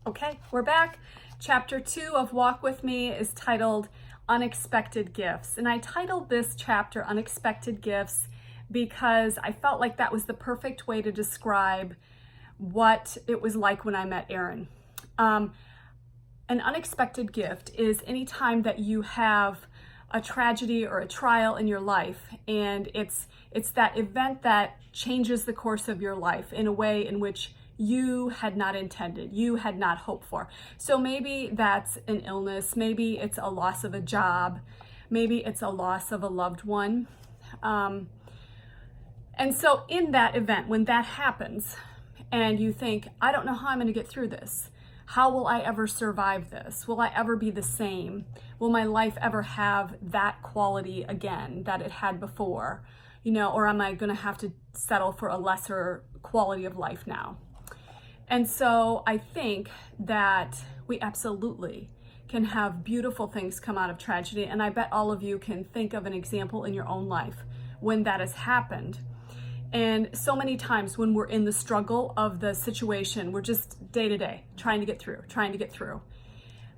Okay, we're back. Chapter 2 of Walk With Me is titled Unexpected Gifts. And I titled this chapter Unexpected Gifts because I felt like that was the perfect way to describe what it was like when I met Aaron. An unexpected gift is any time that you have a tragedy or a trial in your life, and it's that event that changes the course of your life in a way in which you had not intended, you had not hoped for. So maybe that's an illness, maybe it's a loss of a job, maybe it's a loss of a loved one. And so in that event, when that happens, and you think, I don't know how I'm going to get through this. How will I ever survive this? Will I ever be the same? Will my life ever have that quality again that it had before? Or am I going to have to settle for a lesser quality of life now? And so I think that we absolutely can have beautiful things come out of tragedy. And I bet all of you can think of an example in your own life when that has happened. And so many times when we're in the struggle of the situation, we're just day to day trying to get through.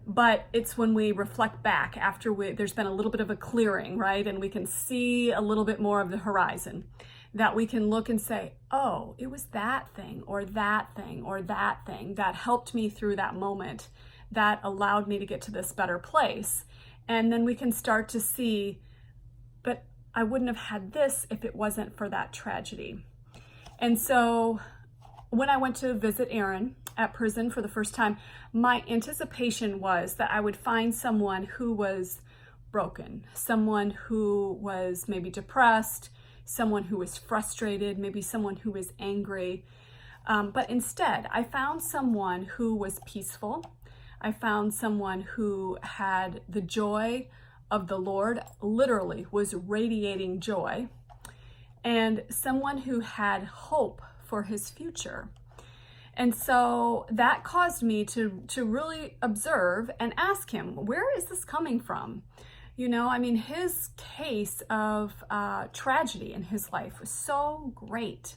But it's when we reflect back after there's been a little bit of a clearing, right? And we can see a little bit more of the horizon, that we can look and say, oh, it was that thing or that thing or that thing that helped me through that moment, that allowed me to get to this better place. And then we can start to see, but I wouldn't have had this if it wasn't for that tragedy. And so when I went to visit Aaron at prison for the first time, my anticipation was that I would find someone who was broken, someone who was maybe depressed, someone who was frustrated, maybe someone who was angry. But instead, I found someone who was peaceful. I found someone who had the joy of the Lord, literally was radiating joy, and someone who had hope for his future. And so that caused me to really observe and ask him, where is this coming from? His case of tragedy in his life was so great.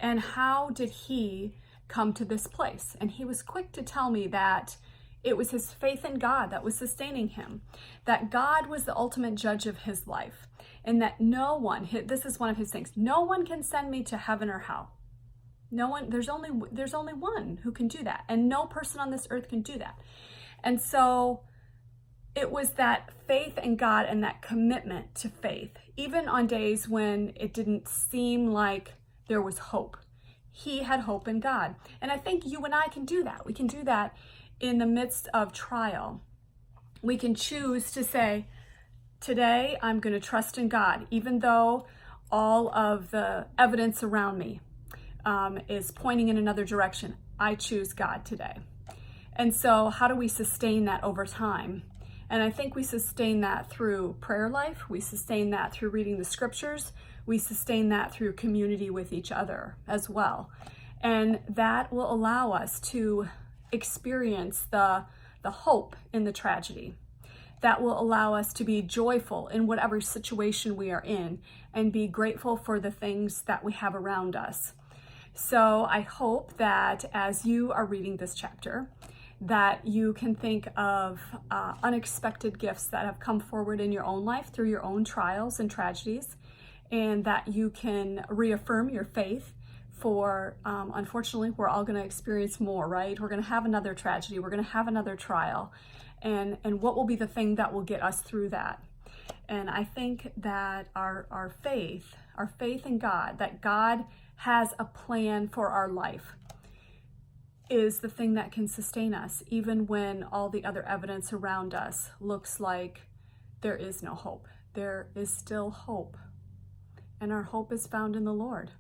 And how did he come to this place? And he was quick to tell me that it was his faith in God that was sustaining him, that God was the ultimate judge of his life, and that no one, this is one of his things, no one can send me to heaven or hell. No one, there's only one who can do that, and no person on this earth can do that. And so it was that faith in God and that commitment to faith, even on days when it didn't seem like there was hope. He had hope in God. And I think you and I can do that. We can do that in the midst of trial. We can choose to say, today I'm going to trust in God, even though all of the evidence around me is pointing in another direction. I choose God today. And so how do we sustain that over time? And I think we sustain that through prayer life. We sustain that through reading the scriptures. We sustain that through community with each other as well. And that will allow us to experience the hope in the tragedy. That will allow us to be joyful in whatever situation we are in and be grateful for the things that we have around us. So I hope that as you are reading this chapter, that you can think of unexpected gifts that have come forward in your own life through your own trials and tragedies, and that you can reaffirm your faith. For unfortunately, we're all going to experience more, right? We're going to have another tragedy. We're going to have another trial. And what will be the thing that will get us through that? And I think that our faith in God, that God has a plan for our life, is the thing that can sustain us, even when all the other evidence around us looks like there is no hope. There is still hope. And our hope is found in the Lord.